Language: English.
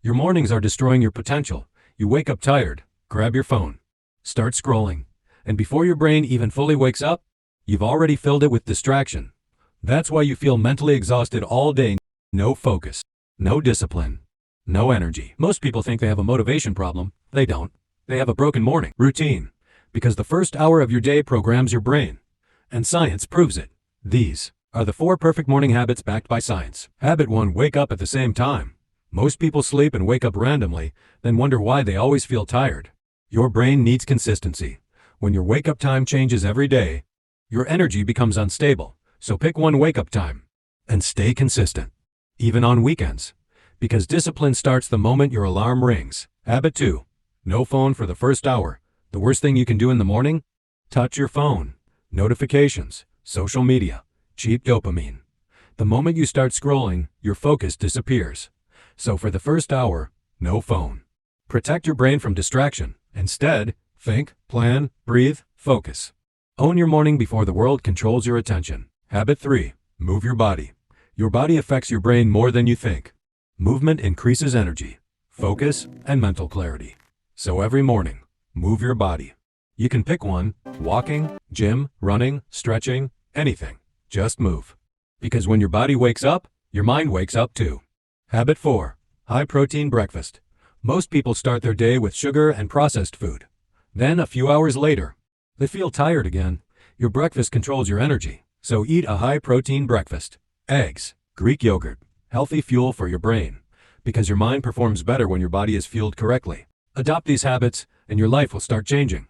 Your mornings are destroying your potential. You wake up tired, grab your phone, start scrolling, and before your brain even fully wakes up, you've already filled it with distraction. That's why you feel mentally exhausted all day. No focus, no discipline, no energy. Most people think they have a motivation problem. They don't. They have a broken morning routine, because the first hour of your day programs your brain. And science proves it. These are the 4 perfect morning habits backed by science. Habit 1. Wake up at the same time. Most people sleep and wake up randomly, then wonder why they always feel tired. Your brain needs consistency. When your wake-up time changes every day, your energy becomes unstable. So pick one wake-up time and stay consistent, even on weekends, because discipline starts the moment your alarm rings. Habit 2. No phone for the first hour. The worst thing you can do in the morning? Touch your phone. Notifications, social media, cheap dopamine. The moment you start scrolling, your focus disappears. So for the first hour, no phone. Protect your brain from distraction. Instead, think, plan, breathe, focus. Own your morning before the world controls your attention. Habit 3. Move your body. Your body affects your brain more than you think. Movement increases energy, focus, and mental clarity. So every morning, move your body. You can pick one: walking, gym, running, stretching, anything. Just move. Because when your body wakes up, your mind wakes up too. Habit 4. High-protein breakfast. Most people start their day with sugar and processed food. Then, a few hours later, they feel tired again. Your breakfast controls your energy, so eat a high-protein breakfast. Eggs, Greek yogurt, healthy fuel for your brain, because your mind performs better when your body is fueled correctly. Adopt these habits, and your life will start changing.